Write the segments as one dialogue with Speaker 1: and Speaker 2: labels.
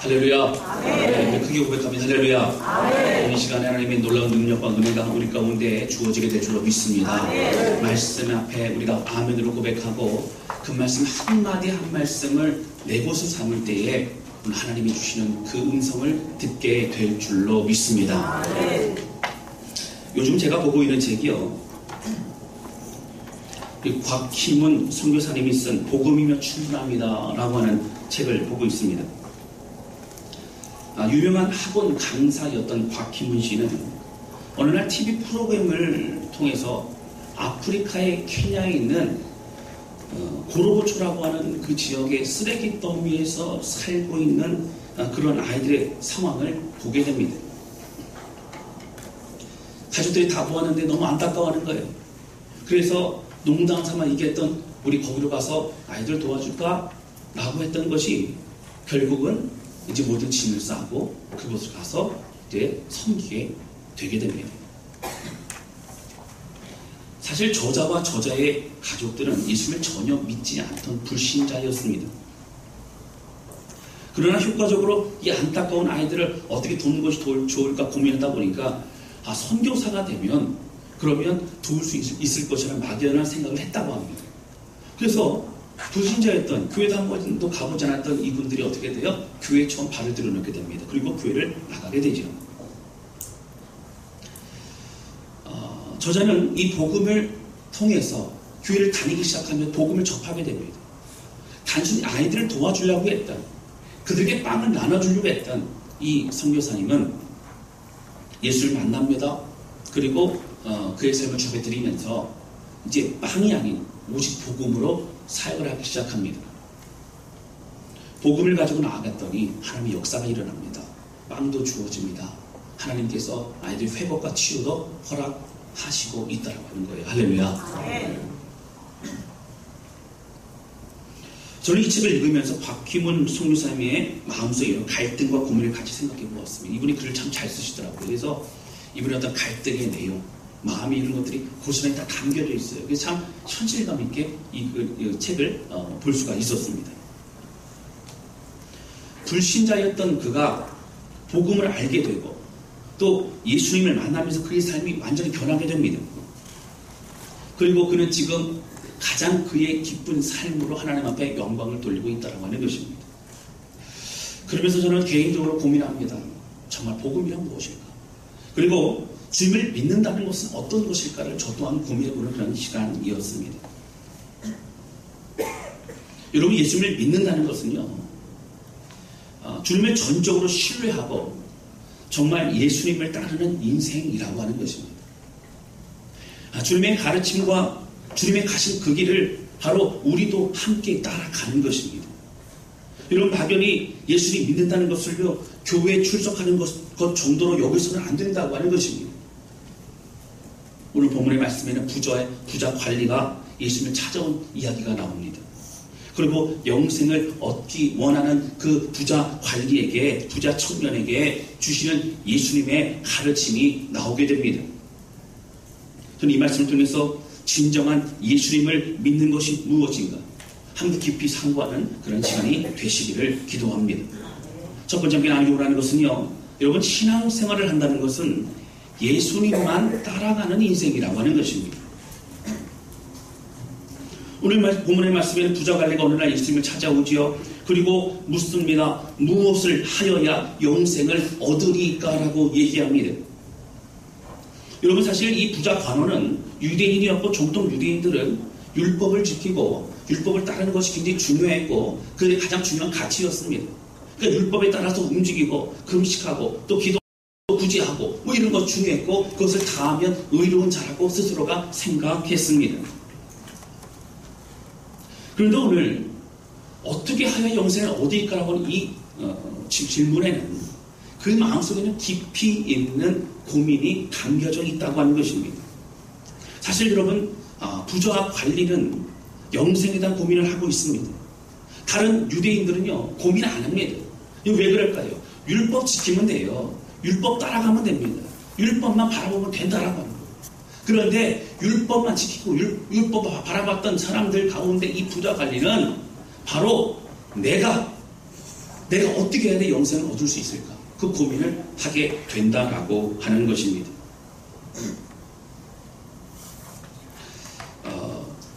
Speaker 1: 할렐루야. 네, 크게 고백합니다. 할렐루야. 아멘. 이 시간에 하나님의 놀라운 능력과 은혜가 우리 가운데 주어지게 될 줄로 믿습니다. 아멘. 말씀 앞에 우리가 아멘으로 고백하고 그 말씀 한마디 한 말씀을 내 것을 삼을 때에 하나님이 주시는 그 음성을 듣게 될 줄로 믿습니다. 아멘. 요즘 제가 보고 있는 책이요, 곽희문 선교사님이 쓴 복음이며 충분합니다 라고 하는 책을 보고 있습니다. 유명한 학원 강사였던 곽희문 씨는 어느 날 TV 프로그램을 통해서 아프리카의 케냐에 있는 고로보초라고 하는 그 지역의 쓰레기 더미에서 살고 있는 그런 아이들의 상황을 보게 됩니다. 가족들이 다 보았는데 너무 안타까워하는 거예요. 그래서 농담 삼아 얘기했던 우리 거기로 가서 아이들 도와줄까? 라고 했던 것이 결국은 이제 모든 짐을 싸고 그곳을 가서 이제 섬기게 되게 됩니다. 사실 저자와 저자의 가족들은 예수를 전혀 믿지 않던 불신자였습니다. 그러나 효과적으로 이 안타까운 아이들을 어떻게 돕는 것이 좋을까 고민하다 보니까 선교사가 되면 그러면 도울 수 있을 것이라는 막연한 생각을 했다고 합니다. 그래서 불신자였던, 교회도 한 번도 가보지 않았던 이분들이 어떻게 돼요? 교회에 처음 발을 들여놓게 됩니다. 그리고 교회를 나가게 되죠. 저자는 이 복음을 통해서 교회를 다니기 시작하면 복음을 접하게 됩니다. 단순히 아이들을 도와주려고 했던, 그들에게 빵을 나눠주려고 했던 이 선교사님은 예수를 만납니다. 그리고 그의 삶을 접해드리면서 이제 빵이 아닌 오직 복음으로 사역을 하기 시작합니다. 복음을 가지고 나아갔더니 하나님의 역사가 일어납니다. 빵도 주어집니다. 하나님께서 아이들의 회복과 치유도 허락하시고 있다고 하는 거예요. 할렐루야. 저는 이 책을 읽으면서 곽희문 선교사님의 마음속에 이런 갈등과 고민을 같이 생각해 보았습니다. 이분이 글을 참 잘 쓰시더라고요. 그래서 이분의 어떤 갈등의 내용, 마음이 이런 것들이 고스란히 다 담겨져 있어요. 그래서 참 현실감 있게 이 책을 볼 수가 있었습니다. 불신자였던 그가 복음을 알게 되고 또 예수님을 만나면서 그의 삶이 완전히 변하게 됩니다. 그리고 그는 지금 가장 그의 기쁜 삶으로 하나님 앞에 영광을 돌리고 있다고 하는 것입니다. 그러면서 저는 개인적으로 고민합니다. 정말 복음이란 무엇일까? 그리고 주님을 믿는다는 것은 어떤 것일까를 저 또한 고민해보는 그런 시간이었습니다. 여러분, 예수님을 믿는다는 것은요, 주님을 전적으로 신뢰하고 정말 예수님을 따르는 인생이라고 하는 것입니다. 주님의 가르침과 주님의 가신 그 길을 바로 우리도 함께 따라가는 것입니다. 여러분, 막연히 예수님 믿는다는 것을요, 교회에 출석하는 것 정도로 여기서는 안 된다고 하는 것입니다. 오늘 본문의 말씀에는 부자 관리가 예수님을 찾아온 이야기가 나옵니다. 그리고 영생을 얻기 원하는 그 부자 관리에게, 부자 청년에게 주시는 예수님의 가르침이 나오게 됩니다. 저는 이 말씀을 통해서 진정한 예수님을 믿는 것이 무엇인가 한번 깊이 상고하는 그런 시간이 되시기를 기도합니다. 첫 번째 알고 하는 것은요, 여러분, 신앙생활을 한다는 것은 예수님만 따라가는 인생이라고 하는 것입니다. 오늘 본문의 말씀에는 부자 관리가 어느 날 예수님을 찾아오지요. 그리고 묻습니다. 무엇을 하여야 영생을 얻으리까라고 얘기합니다. 여러분, 사실 이 부자 관원은 유대인이었고 정통 유대인들은 율법을 지키고 율법을 따르는 것이 굉장히 중요했고 그게 가장 중요한 가치였습니다. 그러니까 율법에 따라서 움직이고 금식하고 또 기도 구제하고 뭐 이런 것 중요했고 그것을 다하면 의로운 자라고 스스로가 생각했습니다. 그런데 오늘 어떻게 하여 영생을 얻을까라고 하는 이 질문에는 그 마음속에는 깊이 있는 고민이 담겨져 있다고 하는 것입니다. 사실 여러분, 부자 관리는 영생에 대한 고민을 하고 있습니다. 다른 유대인들은요, 고민 안 합니다. 이거 왜 그럴까요? 율법 지키면 돼요. 율법 따라가면 됩니다. 율법만 바라보면 된다라고 하는 거예요. 그런데 율법만 지키고 율법 바라봤던 사람들 가운데 이 부자 관리는 바로 내가 내가 어떻게 해야 내 영생을 얻을 수 있을까? 그 고민을 하게 된다라고 하는 것입니다.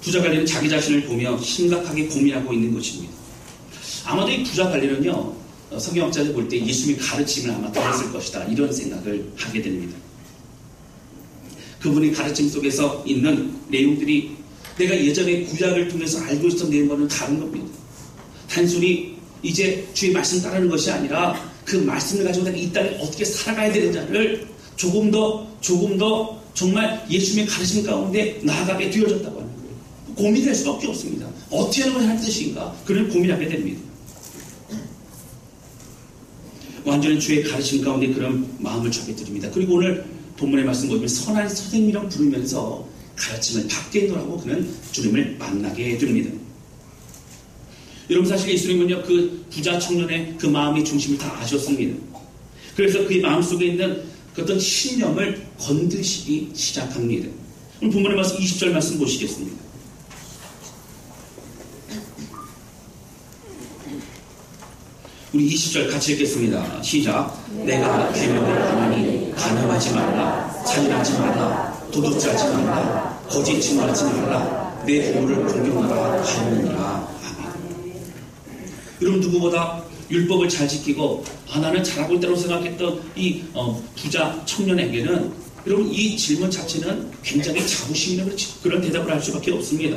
Speaker 1: 부자 관리는 자기 자신을 보며 심각하게 고민하고 있는 것입니다. 아마도 이 부자 관리는요, 성경학자들 볼 때 예수님의 가르침을 아마 들었을 것이다, 이런 생각을 하게 됩니다. 그분의 가르침 속에서 있는 내용들이 내가 예전에 구약을 통해서 알고 있었던 내용과는 다른 겁니다. 단순히 이제 주의 말씀 따르는 것이 아니라 그 말씀을 가지고 내가 이 땅에 어떻게 살아가야 되는지를 조금 더 정말 예수님의 가르침 가운데 나아가게 되어졌다고 하는 거예요. 고민할 수밖에 없습니다. 어떻게 하는 것이 할 뜻인가? 그를 고민하게 됩니다. 완전히 주의 가르침 가운데 그런 마음을 잡게 드립니다. 그리고 오늘 본문의 말씀 보면 선한 선생님이라고 부르면서 가르침을 받게 하라고 그는 주님을 만나게 됩니다. 여러분, 사실 예수님은요, 그 부자 청년의 그 마음의 중심을 다 아셨습니다. 그래서 그의 마음속에 있는 그 어떤 신념을 건드시기 시작합니다. 오늘 본문의 말씀 20절 말씀 보시겠습니다. 우리 20절 같이 읽겠습니다. 시작. 내가 계명을 하나니 간음하지 말라, 살인하지 말라, 도둑질하지 말라, 거짓 증언하지 말라, 내 부모를 공경하라 하느니라. 아멘. 여러분, 누구보다 율법을 잘 지키고 나는 잘하고 있다고 생각했던 이 부자 청년에게는 여러분, 이 질문 자체는 굉장히 자부심 있는 그런 대답을 할 수밖에 없습니다.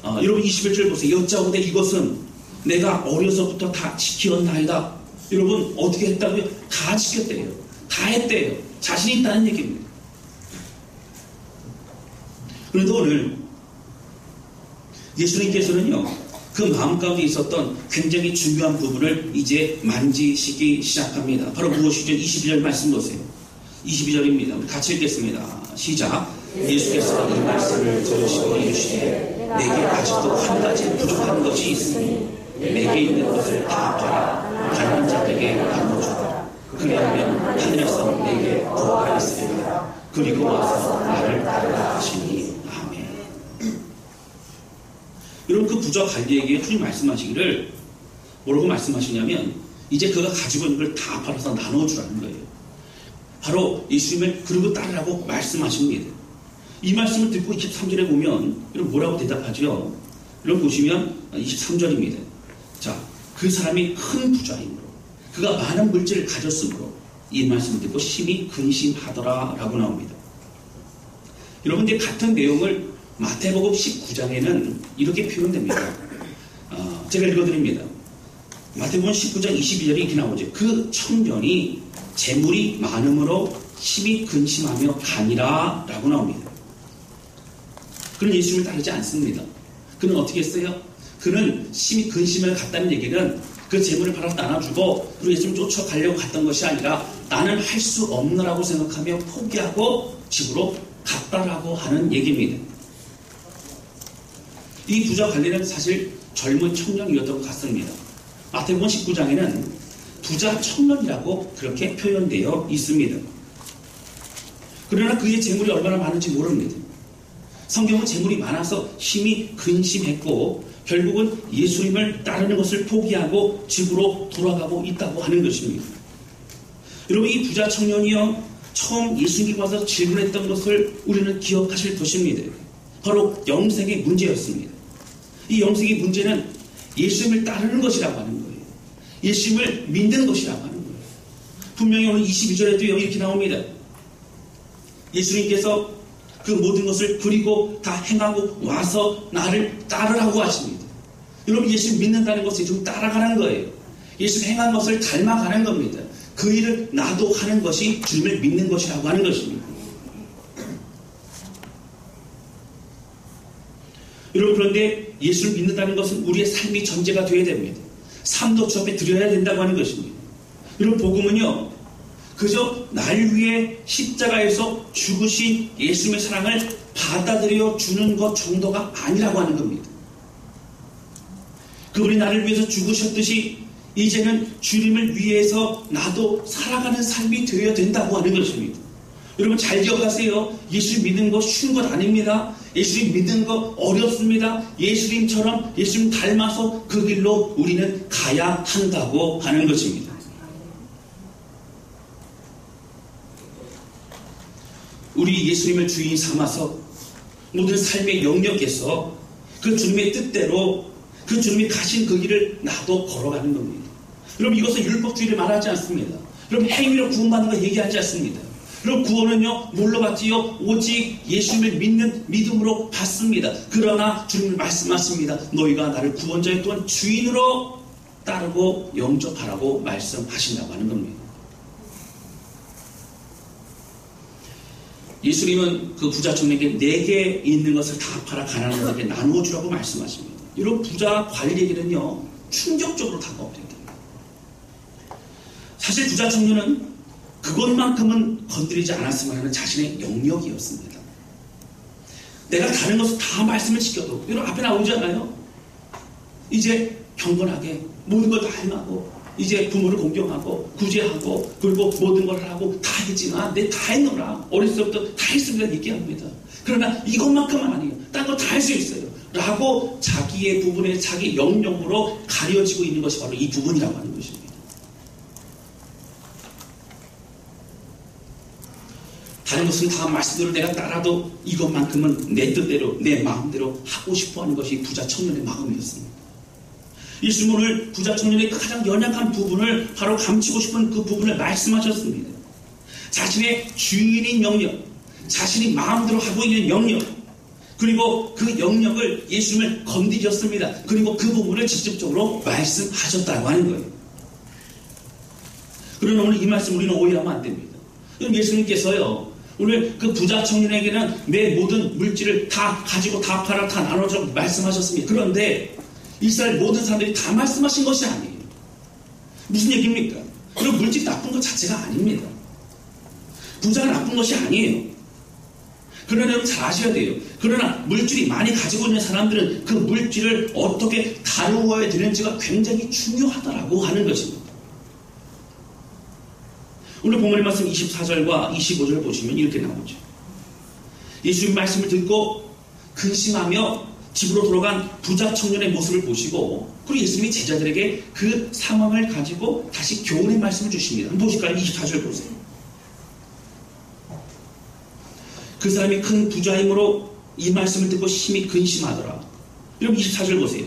Speaker 1: 여러분, 21절 보세요. 여짜오되 이것은 내가 어려서부터 다 지켰나이다. 여러분, 어떻게 했다고요? 다 지켰대요. 다 했대요. 자신이 있다는 얘기입니다. 그런데 오늘 예수님께서는요, 그 마음 가운데 있었던 굉장히 중요한 부분을 이제 만지시기 시작합니다. 바로 무엇이죠? 22절 말씀 보세요. 22절입니다. 우리 같이 읽겠습니다. 시작. 예수께서 이 말씀을 들으시고 이르시되 내게 아직도 한 가지 부족한 것이 있으니 내게 있는 것을 다 팔아 가난한 자들에게 나눠주라. 그리하면 하늘에서 내게 부가 있으리라. 그리고 와서 나를 따르라 하시니. 아멘. 여러분, 그 부자 관리에게 주님 말씀하시기를 뭐라고 말씀하시냐면 이제 그가 가지고 있는 걸 다 팔아서 나눠주라는 거예요. 바로 예수님을 그러고 따르라고 말씀하십니다. 이 말씀을 듣고 23절에 보면 여러분 뭐라고 대답하죠? 여러분 보시면 23절입니다. 자, 그 사람이 큰 부자이므로 그가 많은 물질을 가졌으므로 이 말씀을 듣고 심히 근심하더라 라고 나옵니다. 여러분, 근데 같은 내용을 마태복음 19장에는 이렇게 표현됩니다. 제가 읽어드립니다. 마태복음 19장 22절에 이렇게 나오죠. 그 청년이 재물이 많음으로 심히 근심하며 가니라 라고 나옵니다. 그는 예수님을 따르지 않습니다. 그는 어떻게 했어요? 그는 심히 근심을 갔다는 얘기는 그 재물을 팔아서 나눠주고 그리고 예수님 쫓아가려고 갔던 것이 아니라 나는 할 수 없느라고 생각하며 포기하고 집으로 갔다라고 하는 얘기입니다. 이 부자 관리는 사실 젊은 청년이었던 것 같습니다. 마태복음 19장에는 부자 청년이라고 그렇게 표현되어 있습니다. 그러나 그의 재물이 얼마나 많은지 모릅니다. 성경은 재물이 많아서 심히 근심했고 결국은 예수님을 따르는 것을 포기하고 집으로 돌아가고 있다고 하는 것입니다. 여러분, 이 부자 청년이요, 처음 예수님께 와서 질문했던 것을 우리는 기억하실 것입니다. 바로 영생의 문제였습니다. 이 영생의 문제는 예수님을 따르는 것이라고 하는 거예요. 예수님을 믿는 것이라고 하는 거예요. 분명히 오늘 22절에도 이렇게 나옵니다. 예수님께서 그 모든 것을 그리고 다 행하고 와서 나를 따르라고 하십니다. 여러분, 예수 믿는다는 것이 좀 따라가는 거예요. 예수 행한 것을 닮아가는 겁니다. 그 일을 나도 하는 것이 주님을 믿는 것이라고 하는 것입니다. 여러분, 그런데 예수를 믿는다는 것은 우리의 삶이 전제가 되어야 됩니다. 삶도 주 앞에 드려야 된다고 하는 것입니다. 여러분, 복음은요, 그저 날 위해 십자가에서 죽으신 예수님의 사랑을 받아들여 주는 것 정도가 아니라고 하는 겁니다. 그분이 나를 위해서 죽으셨듯이 이제는 주님을 위해서 나도 살아가는 삶이 되어야 된다고 하는 것입니다. 여러분 잘 기억하세요. 예수 믿는 거 쉬운 것 아닙니다. 예수님 믿는 거 어렵습니다. 예수님처럼 예수님 닮아서 그 길로 우리는 가야 한다고 하는 것입니다. 우리 예수님을 주인 삼아서 모든 삶의 영역에서 그 주님의 뜻대로 그 주님이 가신 그 길을 나도 걸어가는 겁니다. 여러분 이것은 율법주의를 말하지 않습니다. 여러분 행위로 구원받는 거 얘기하지 않습니다. 여러분 구원은요 뭘로 받지요? 오직 예수님을 믿는 믿음으로 받습니다. 그러나 주님은 말씀하십니다. 너희가 나를 구원자의 또한 주인으로 따르고 영접하라고 말씀하신다고 하는 겁니다. 예수님은 그 부자 청년에게 내게 있는 것을 다 팔아 가난한 자에게 나누어 주라고 말씀하십니다. 이런 부자 관리에게는요 충격적으로 다가옵니다. 사실 부자 청년은 그것만큼은 건드리지 않았으면 하는 자신의 영역이었습니다. 내가 다른 것을 다 말씀을 지켜도 여러분 앞에 나오잖아요. 이제 경건하게 모든 걸 다 행하고 이제 부모를 공경하고 구제하고 그리고 모든 걸 하고 다 했지만 내 다 했노라. 어렸을 때부터 다 했습니다. 얘기합니다. 그러나 이것만큼은 아니에요. 딴 거 다 할 수 있어요. 라고 자기의 부분에 자기 영역으로 가려지고 있는 것이 바로 이 부분이라고 하는 것입니다. 다른 것은 다 말씀대로 내가 따라도 이것만큼은 내 뜻대로 내 마음대로 하고 싶어하는 것이 부자 청년의 마음이었습니다. 예수님은 오늘 부자 청년의 가장 연약한 부분을 바로 감추고 싶은 그 부분을 말씀하셨습니다. 자신의 주인인 영역, 자신이 마음대로 하고 있는 영역, 그리고 그 영역을 예수님을 건드렸습니다. 그리고 그 부분을 직접적으로 말씀하셨다고 하는 거예요. 그러나 오늘 이 말씀 우리는 오해하면 안 됩니다. 예수님께서요 오늘 그 부자 청년에게는 내 모든 물질을 다 가지고 다 팔아 다 나눠주라고 말씀하셨습니다. 그런데 이스라엘 모든 사람들이 다 말씀하신 것이 아니에요. 무슨 얘기입니까? 그리고 물질이 나쁜 것 자체가 아닙니다. 부자가 나쁜 것이 아니에요. 그러나 여러분 잘 아셔야 돼요. 그러나 물질이 많이 가지고 있는 사람들은 그 물질을 어떻게 다루어야 되는지가 굉장히 중요하다라고 하는 것입니다. 오늘 본문의 말씀 24절과 25절을 보시면 이렇게 나오죠. 예수님 말씀을 듣고 근심하며 집으로 돌아간 부자 청년의 모습을 보시고 그리고 예수님이 제자들에게 그 상황을 가지고 다시 교훈의 말씀을 주십니다. 한번 보실까요? 24절 보세요. 그 사람이 큰 부자이므로 이 말씀을 듣고 심히 근심하더라. 여러분 24절 보세요.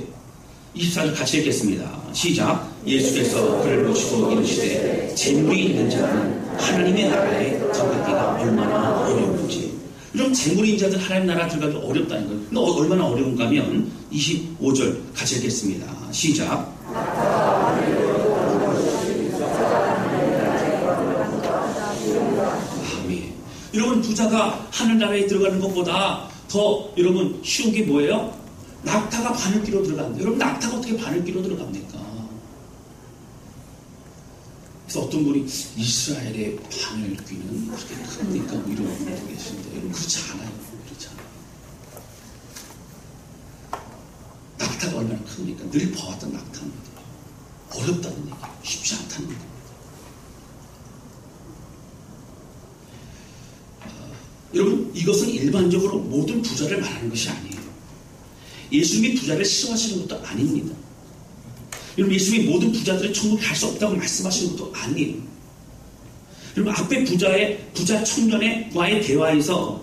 Speaker 1: 24절 같이 읽겠습니다. 시작. 예수께서 그를 보시고 이르시되 재물이 있는 자는 하나님의 나라에 들어가기가 얼마나 어려운지. 이런 재물인 자들 하나님 나라 들어가기 어렵다는 거예요. 근데 얼마나 어려운가 하면 25절 같이 읽겠습니다. 시작. 아멘. 여러분 부자가 하늘나라에 들어가는 것보다 더 여러분 쉬운 게 뭐예요? 낙타가 바늘기로 들어간다. 여러분 낙타가 어떻게 바늘기로 들어갑니까? 그래서 어떤 분이 이스라엘의 바늘귀는 그렇게 큽니까? 뭐 이런 분도 계신데 여러분 그렇지 않아요. 그렇지 않아요. 낙타가 얼마나 큽니까? 늘 봐왔던 낙타입니다. 어렵다는 얘기예요. 쉽지 않다는 얘기입니다. 여러분 이것은 일반적으로 모든 부자를 말하는 것이 아니에요. 예수님이 부자를 싫어하시는 것도 아닙니다. 여러분 예수님이 모든 부자들은 천국에 갈 수 없다고 말씀하시는 것도 아니에요. 여러분 앞에 부자 청년과의 대화에서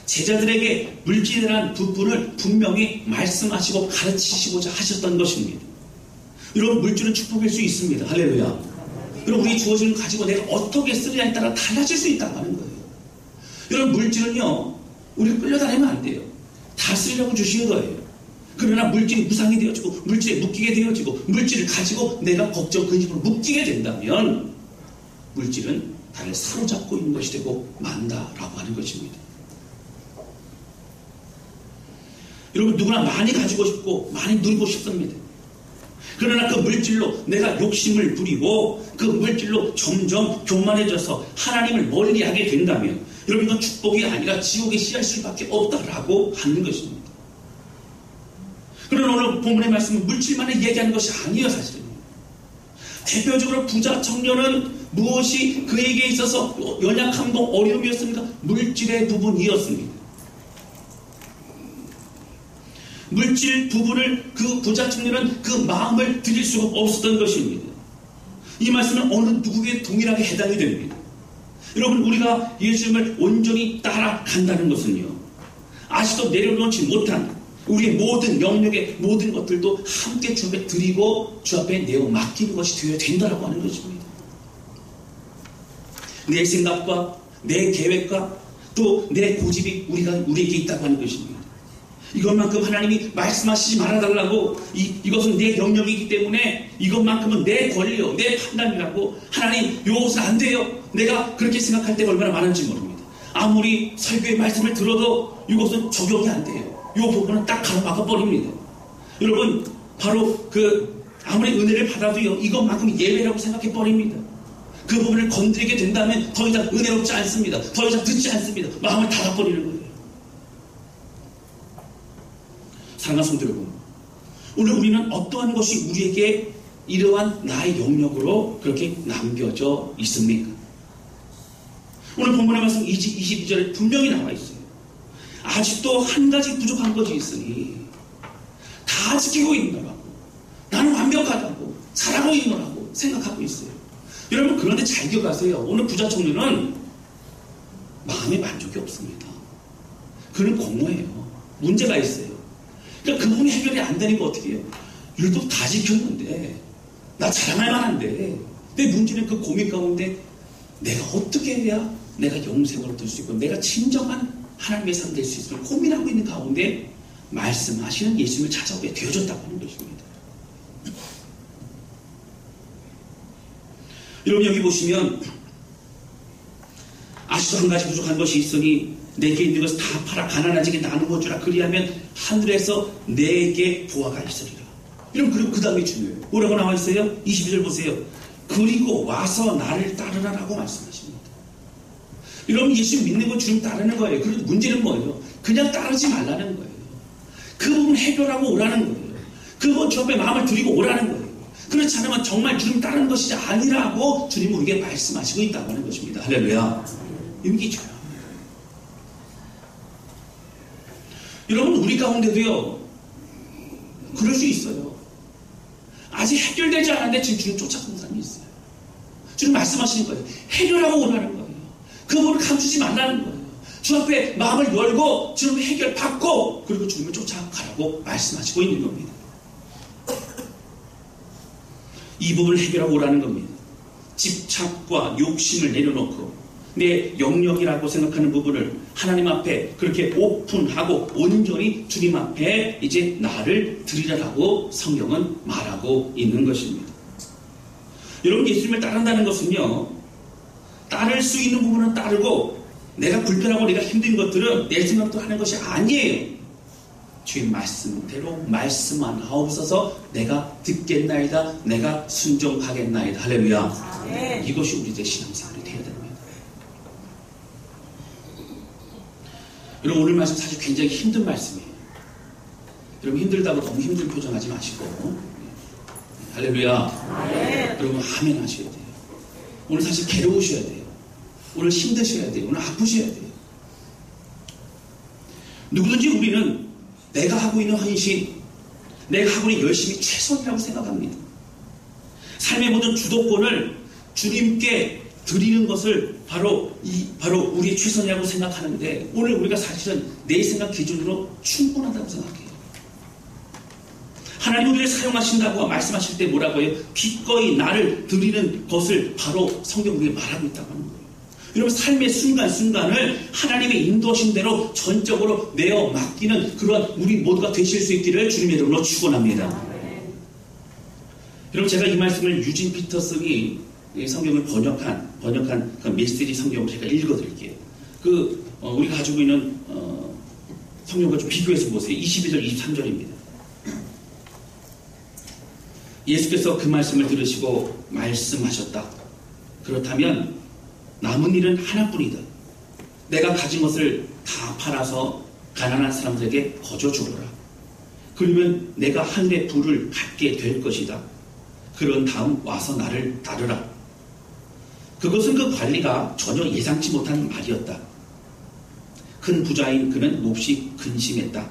Speaker 1: 제자들에게 물질에 대한 부분을 분명히 말씀하시고 가르치시고자 하셨던 것입니다. 여러분 물질은 축복일 수 있습니다. 할렐루야. 여러분 우리 주어진 걸 가지고 내가 어떻게 쓰느냐에 따라 달라질 수 있다고 하는 거예요. 여러분 물질은요 우리를 끌려다니면 안 돼요. 다 쓰려고 주신 거예요. 그러나 물질이 무상이 되어지고 물질에 묶이게 되어지고 물질을 가지고 내가 걱정 근심으로 묶이게 된다면 물질은 나를 사로잡고 있는 것이 되고 만다라고 하는 것입니다. 여러분 누구나 많이 가지고 싶고 많이 누리고 싶습니다. 그러나 그 물질로 내가 욕심을 부리고 그 물질로 점점 교만해져서 하나님을 멀리하게 된다면 여러분 이건 축복이 아니라 지옥에 씨할 수밖에 없다라고 하는 것입니다. 그러나 오늘 본문의 말씀은 물질만을 얘기하는 것이 아니에요. 사실은 대표적으로 부자 청년은 무엇이 그에게 있어서 연약함과 어려움이었습니까? 물질의 부분이었습니다. 물질 부분을 그 부자 청년은 그 마음을 드릴 수가 없었던 것입니다. 이 말씀은 어느 누구에게 동일하게 해당이 됩니다. 여러분, 우리가 예수님을 온전히 따라간다는 것은요, 아직도 내려놓지 못한 우리의 모든 영역의 모든 것들도 함께 주 앞에 드리고 주 앞에 내어 맡기는 것이 되어야 된다고 하는 것입니다. 내 생각과 내 계획과 또 내 고집이 우리에게 있다고 하는 것입니다. 이것만큼 하나님이 말씀하시지 말아달라고, 이것은 내 영역이기 때문에 이것만큼은 내 권리요, 내 판단이라고, 하나님 이것은 안 돼요, 내가 그렇게 생각할 때가 얼마나 많은지 모릅니다. 아무리 설교의 말씀을 들어도 이것은 적용이 안 돼요. 이 부분은 딱 가로막아버립니다. 여러분, 바로 아무리 은혜를 받아도요, 이것만큼 예배라고 생각해버립니다. 그 부분을 건드리게 된다면 더 이상 은혜롭지 않습니다. 더 이상 듣지 않습니다. 마음을 닫아버리는 거예요. 사랑하는 성도 여러분, 오늘 우리는 어떠한 것이 우리에게 이러한 나의 영역으로 그렇게 남겨져 있습니까? 오늘 본문의 말씀 22절에 분명히 나와 있어요. 아직도 한 가지 부족한 것이 있으니 다 지키고 있노라고, 나는 완벽하다고, 잘하고 있노라고 생각하고 있어요. 여러분, 그런데 잘 기억하세요. 오늘 부자 청년은 마음에 만족이 없습니다. 그는 공허해요. 문제가 있어요. 그러니까 그 부분이 해결이 안 되니까 어떻게 해요? 율법 다 지켰는데, 나 자랑할 만한데, 내 문제는 그 고민 가운데 내가 어떻게 해야 내가 영생을 얻을 수 있고 내가 진정한 하나님의 삶 될 수 있음을 고민하고 있는 가운데 말씀하시는 예수님을 찾아오게 되어졌다고 하는 것입니다. 여러분, 여기 보시면 아직도 한 가지 부족한 것이 있으니 내게 있는 것을 다 팔아 가난하지게 나누어 주라. 그리하면 하늘에서 내게 보화가 있으리라. 여러분, 그 다음이 중요해요. 뭐라고 나와 있어요? 22절 보세요. 그리고 와서 나를 따르라라고 말씀하십니다. 여러분, 예수 믿는 건 주님 따르는 거예요. 그런데 문제는 뭐예요? 그냥 따르지 말라는 거예요. 그 부분 해결하고 오라는 거예요. 그 부분 주 앞에 마음을 드리고 오라는 거예요. 그렇지 않으면 정말 주님 따르는 것이 아니라고 주님 우리에게 말씀하시고 있다고 하는 것입니다. 할렐루야. 이게 중요합니다. 여러분, 우리 가운데도요, 그럴 수 있어요. 아직 해결되지 않았는데 지금 주님 쫓아가는 사람이 있어요. 주님 말씀하시는 거예요. 해결하고 오라는 거예요. 그 부분을 감추지 말라는 거예요. 주 앞에 마음을 열고 주님의 해결 받고 그리고 주님을 쫓아가라고 말씀하시고 있는 겁니다. 이 부분을 해결하고 오라는 겁니다. 집착과 욕심을 내려놓고 내 영역이라고 생각하는 부분을 하나님 앞에 그렇게 오픈하고 온전히 주님 앞에 이제 나를 드리라고 성경은 말하고 있는 것입니다. 여러분, 예수님을 따른다는 것은요, 따를 수 있는 부분은 따르고 내가 불편하고 내가 힘든 것들은 내 생각도 하는 것이 아니에요. 주의 말씀대로 말씀만 하옵소서. 내가 듣겠나이다. 내가 순종하겠나이다. 할렐루야. 네. 이것이 우리의 신앙생활이 되어야 됩니다. 여러분, 오늘 말씀 사실 굉장히 힘든 말씀이에요. 여러분, 힘들다고 너무 힘든 표정하지 마시고, 할렐루야. 네. 여러분, 아멘 하셔야 돼요. 오늘 사실 괴로우셔야 돼요. 오늘 힘드셔야 돼요. 오늘 아프셔야 돼요. 누구든지 우리는 내가 하고 있는 헌신, 내가 하고 있는 열심이 최선이라고 생각합니다. 삶의 모든 주도권을 주님께 드리는 것을 바로 우리의 최선이라고 생각하는데, 오늘 우리가 사실은 내 생각 기준으로 충분하다고 생각해요. 하나님 우리를 사용하신다고 말씀하실 때 뭐라고 해요? 기꺼이 나를 드리는 것을 바로 성경 우리에 말하고 있다고 하는 거예요. 여러분, 삶의 순간순간을 하나님의 인도하신 대로 전적으로 내어 맡기는 그러한 우리 모두가 되실 수 있기를 주님의 이름으로 축원합니다. 여러분, 제가 이 말씀을 유진 피터슨이 성경을 번역한 그 메시지 성경을 제가 읽어드릴게요. 우리가 가지고 있는 성경과 좀 비교해서 보세요. 22절, 23절입니다. 예수께서 그 말씀을 들으시고 말씀하셨다. 그렇다면 남은 일은 하나뿐이다. 내가 가진 것을 다 팔아서 가난한 사람들에게 거저 주어라. 그러면 내가 하늘의 부를 갖게 될 것이다. 그런 다음 와서 나를 따르라. 그것은 그 관리가 전혀 예상치 못한 말이었다. 큰 부자인 그는 몹시 근심했다.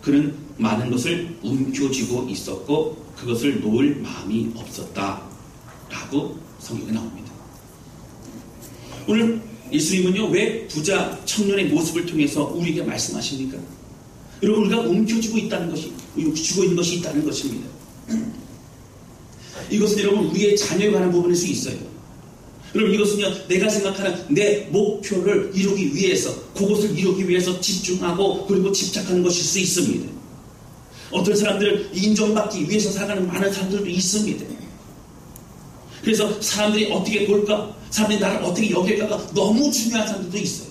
Speaker 1: 그는 많은 것을 움켜쥐고 있었고 그것을 놓을 마음이 없었다. 라고 성경에 나옵니다. 오늘 예수님은요, 왜 부자 청년의 모습을 통해서 우리에게 말씀하십니까? 여러분, 우리가 움켜쥐고 있다는 것이, 쥐고 있는 것이 있다는 것입니다. 이것은 여러분, 우리의 자녀에 관한 부분일 수 있어요. 여러분, 이것은요, 내가 생각하는 내 목표를 이루기 위해서, 그것을 이루기 위해서 집중하고 그리고 집착하는 것일 수 있습니다. 어떤 사람들은 인정받기 위해서 살아가는 많은 사람들도 있습니다. 그래서 사람들이 어떻게 볼까? 사람들이 나를 어떻게 여길까가 너무 중요한 사람들도 있어요.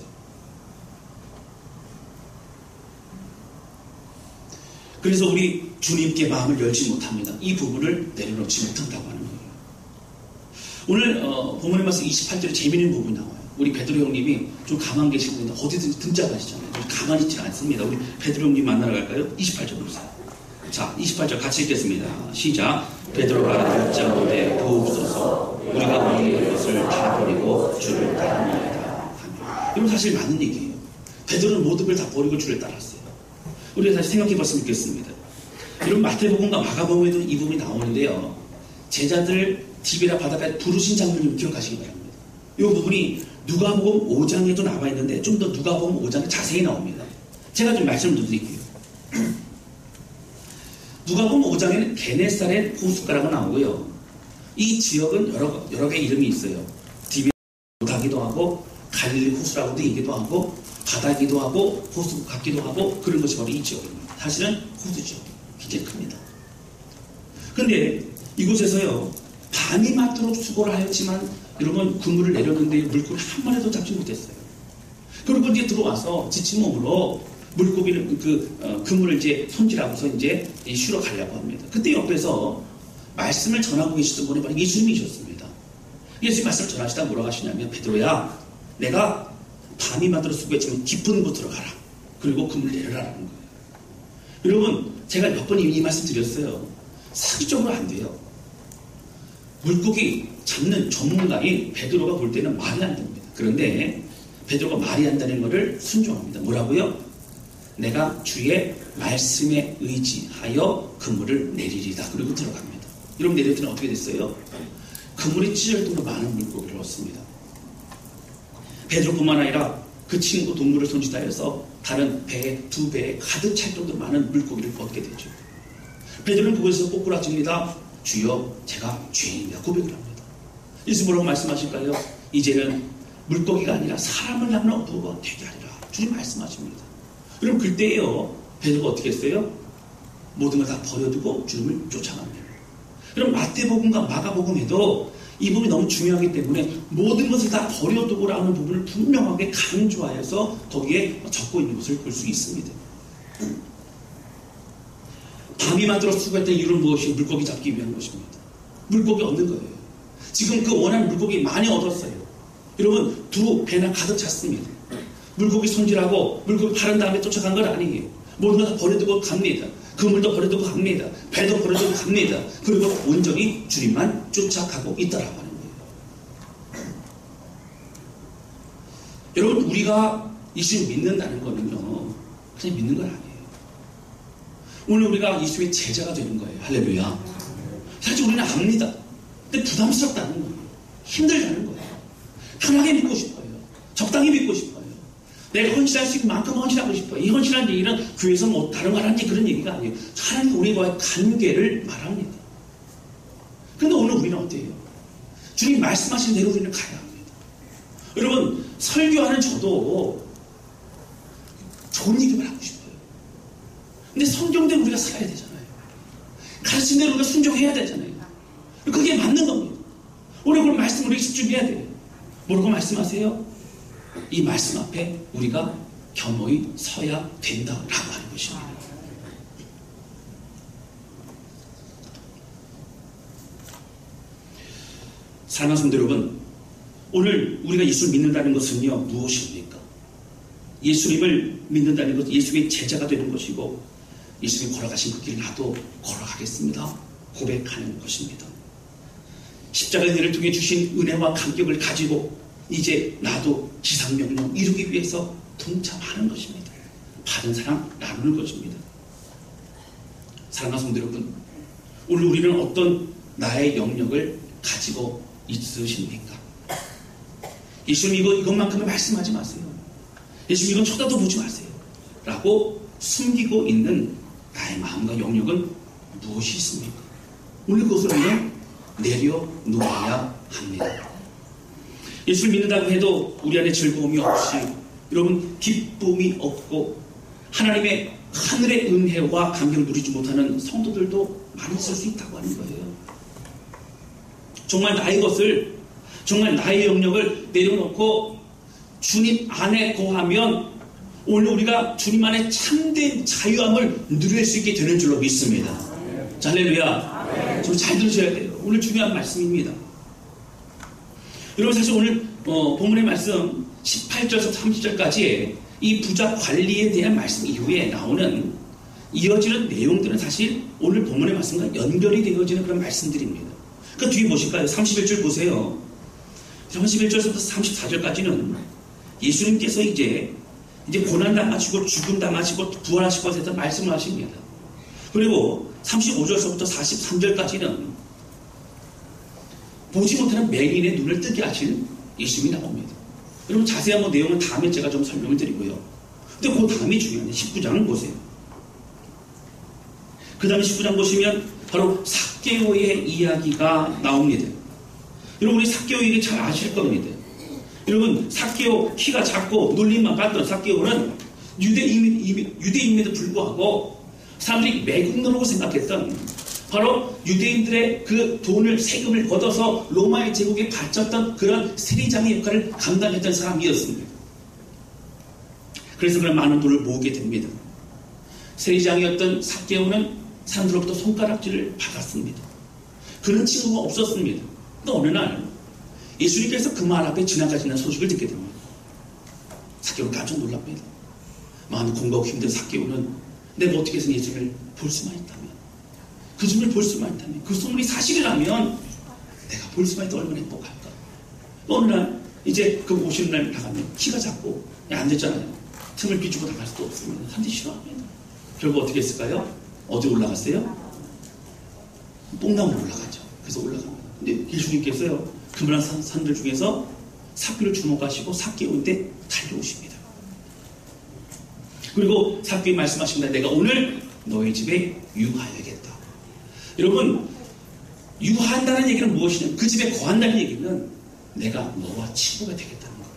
Speaker 1: 그래서 우리 주님께 마음을 열지 못합니다. 이 부분을 내려놓지 못한다고 하는 거예요. 오늘 본문의 말씀 28절에 재미있는 부분이 나와요. 우리 베드로 형님이 좀 가만히 계시고 있는데 어디든지 등장하시잖아요. 가만히 있지 않습니다. 우리 베드로 형님 만나러 갈까요? 28절 보세요. 자, 28절 같이 읽겠습니다. 시작. 베드로가 듣자오되 도옵소서 우리가 원하는 것을 다 버리고 주를 따릅니다. 이건 사실 맞는 얘기예요. 베드로는 모든 걸 다 버리고 주를 따랐어요. 우리가 다시 생각해 봤으면 좋겠습니다. 이런 마태복음과 마가복음에도 이 부분이 나오는데요. 제자들 디베라 바닷가에 부르신 장면을 좀 기억하시기 바랍니다. 이 부분이 누가복음 5장에도 나와 있는데 좀 더 누가복음 5장에 자세히 나옵니다. 제가 좀 말씀을 드릴게요. 누가복음 5장에는 게네사렛 호숫가라고 나오고요. 이 지역은 여러 개의 이름이 있어요. 디베라기도 하고 갈릴리 호수라고도 얘기도 하고 바다기도 하고 호수 같기도 하고 그런 것이 바로 이 지역입니다. 사실은 호수죠. 굉장히 큽니다. 그런데 이곳에서요. 밤이 맞도록 수고를 하였지만 여러분 그물을 내렸는데 물고기 한 마리도 잡지 못했어요. 그리고 이제 들어와서 지친 몸으로 물고기를 그물을 이제 손질하고서 이제 쉬러 가려고 합니다. 그때 옆에서 말씀을 전하고 계시던 분이 바로 예수님이셨습니다. 예수님 말씀을 전하시다 뭐라고 하시냐면 베드로야 내가 밤이 맞도록 수고했지만 깊은 곳으로 가라. 그리고 그물을 내려라라는 거예요. 여러분 제가 몇 번 이 말씀 드렸어요. 사기적으로 안 돼요. 물고기 잡는 전문가인 베드로가 볼 때는 말이 안 됩니다. 그런데 베드로가 말이 한다는 것을 순종합니다. 뭐라고요? 내가 주의 말씀에 의지하여 그물을 내리리다. 그리고 들어갑니다. 여러분 내렸더니 어떻게 됐어요? 그물이 찢을 정도로 많은 물고기를 얻습니다. 베드로뿐만 아니라 그 친구 동물을 손짓하여서 다른 배, 두 배에 가득 찰 정도로 많은 물고기를 얻게 되죠. 베드로는 그곳에서 꼬꾸라집니다. 주여 제가 죄인입니다. 고백을 합니다. 예수 뭐라고 말씀하실까요? 이제는 물고기가 아니라 사람을 낳는 어부가 되게 하리라. 주님 말씀하십니다. 여러분 그때요 베드로가 어떻게 했어요? 모든 걸 다 버려두고 주님을 쫓아갑니다. 여러분 마태복음과 마가복음에도 이 부분이 너무 중요하기 때문에 모든 것을 다 버려두고라는 부분을 분명하게 강조하여서 거기에 적고 있는 것을 볼 수 있습니다. 밤이 맞도록 수고했던 이유는 무엇이? 물고기 잡기 위한 것입니다. 물고기 얻는 거예요. 지금 그 원하는 물고기 많이 얻었어요. 여러분 두 배나 가득 찼습니다. 물고기 손질하고 물고기 바른 다음에 쫓아간 건 아니에요. 모든 걸 다 버려두고 갑니다. 그물도 버려두고 갑니다. 배도 버려두고 갑니다. 그리고 온전히 주님만 쫓아가고 있다라고 하는 거예요. 여러분 우리가 예수를 믿는다는 거는요 그냥 믿는 건 아니에요. 오늘 우리가 예수의 제자가 되는 거예요. 할렐루야. 사실 우리는 압니다. 근데 부담스럽다는 거예요. 힘들다는 거예요. 편하게 믿고 싶어요. 적당히 믿고 싶어요. 내가 헌신할 수 있는 만큼 헌신하고 싶어요. 이 헌신하는 얘기는 교회에서 뭐 다른 말 하는 그런 얘기가 아니에요. 하나님 우리와의 관계를 말합니다. 그런데 오늘 우리는 어때요? 주님 말씀하신 대로 우리는 가야 합니다. 여러분 설교하는 저도 좋은 얘기만 하고 싶어요. 근데 성경대로 우리가 살아야 되잖아요. 가르친 대로 우리가 순종해야 되잖아요. 그게 맞는 겁니다. 오늘 그 말씀 우리가 집중해야 돼요. 뭐라고 말씀하세요? 이 말씀 앞에 우리가 겸허히 서야 된다라고 하는 것입니다. 사랑하는 성도 여러분, 오늘 우리가 예수를 믿는다는 것은요 무엇입니까? 예수님을 믿는다는 것은 예수의 제자가 되는 것이고 예수님이 걸어가신 그 길을 나도 걸어가겠습니다. 고백하는 것입니다. 십자가의 은혜를 통해 주신 은혜와 감격을 가지고 이제 나도 지상명령 이루기 위해서 동참하는 것입니다. 받은 사랑 나누는 것입니다. 사랑하는 성도 여러분, 오늘 우리는 어떤 나의 영역을 가지고 있으십니까? 예수님 이것만큼은 말씀하지 마세요. 예수님 이건 쳐다도 보지 마세요. 라고 숨기고 있는 나의 마음과 영역은 무엇이 있습니까? 오늘 그것을 우리는 내려놓아야 합니다. 예수를 믿는다고 해도 우리 안에 즐거움이 없이, 여러분 기쁨이 없고 하나님의 하늘의 은혜와 감격을 누리지 못하는 성도들도 많이 있을 수 있다고 하는 거예요. 정말 나의 것을, 정말 나의 영역을 내려놓고 주님 안에 거하면 오늘 우리가 주님 안에 참된 자유함을 누릴 수 있게 되는 줄로 믿습니다. 자, 할렐루야. 좀 잘 들으셔야 돼요. 오늘 중요한 말씀입니다. 여러분 사실 오늘 본문의 말씀 18절에서 30절까지 이 부자 관리에 대한 말씀 이후에 나오는 이어지는 내용들은 사실 오늘 본문의 말씀과 연결이 되어지는 그런 말씀들입니다. 그 뒤에 보실까요? 31절 보세요. 31절에서부터 34절까지는 예수님께서 이제 고난당하시고 죽음당하시고 부활하실 것에 대해서 말씀을 하십니다. 그리고 35절에서부터 43절까지는 보지 못하는 맹인의 눈을 뜨게 하신 예수님이 나옵니다. 여러분 자세한 내용은 다음에 제가 좀 설명을 드리고요. 근데 그 다음이 중요한데 19장을 보세요. 그 다음에 19장 보시면 바로 삭개오의 이야기가 나옵니다. 여러분 우리 삭개오 얘기 잘 아실 겁니다. 여러분 삭개오 키가 작고 놀림만 받던 삭개오는 유대인임에도 불구하고 사람들이 매국노라고 생각했던 바로 유대인들의 그 돈을 세금을 걷어서 로마의 제국에 바쳤던 그런 세리장의 역할을 감당했던 사람이었습니다. 그래서 그런 많은 돈을 모으게 됩니다. 세리장이었던 삭개오는 사람들로부터 손가락질을 받았습니다. 그런 친구가 없었습니다. 또 어느 날 예수님께서 그 말 앞에 지나가시는 소식을 듣게 됩니다. 삭개오는 깜짝 놀랍니다. 마음이 공부하고 힘든 삭개오는 내가 어떻게 해서 예수님을 볼 수만 있다면, 그 주님을 볼 수만 있다면, 그 소문이 사실이라면 내가 볼 수만 있다면 얼마나 행복할까. 어느 날 이제 그 오시는 날 나가면 키가 작고 안 됐잖아요. 틈을 비추고 나갈 수도 없습니다. 사람들이 싫어합니다. 결국 어떻게 했을까요? 어디 올라갔어요? 뽕나무로 올라가죠. 그래서 올라갑니다. 근데 예수님께서요, 그만한 산들 중에서 삭개오를 주목하시고 삭개오인데 달려오십니다. 그리고 삭개오에 말씀하십니다. 내가 오늘 너희 집에 유하여야겠다. 여러분, 유하한다는 얘기는 무엇이냐? 그 집에 거한다는 얘기는 내가 너와 친구가 되겠다는 거예요.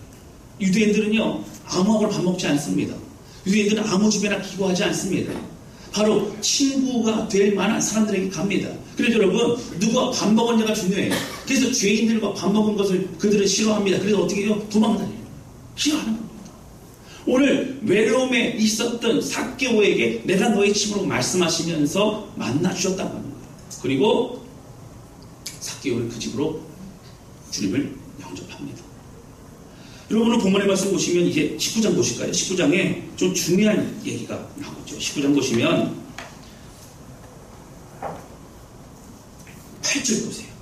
Speaker 1: 유대인들은요, 아무하고나 밥 먹지 않습니다. 유대인들은 아무 집에나 기고하지 않습니다. 바로 친구가 될 만한 사람들에게 갑니다. 그래서 여러분, 누가 밥 먹었냐가 중요해요. 그래서 죄인들과 밥 먹은 것을 그들은 싫어합니다. 그래서 어떻게 해요? 도망다녀요. 싫어하는 겁니다. 오늘 외로움에 있었던 삭개오에게 내가 너의 친구로 말씀하시면서 만나주셨다고 하는 거예요. 그리고 삭개오를 그 집으로 주님을 영접합니다. 여러분은 본문의 말씀 보시면 이제 19장 보실까요? 19장에 좀 중요한 얘기가 나오죠. 19장 보시면 8절 보세요.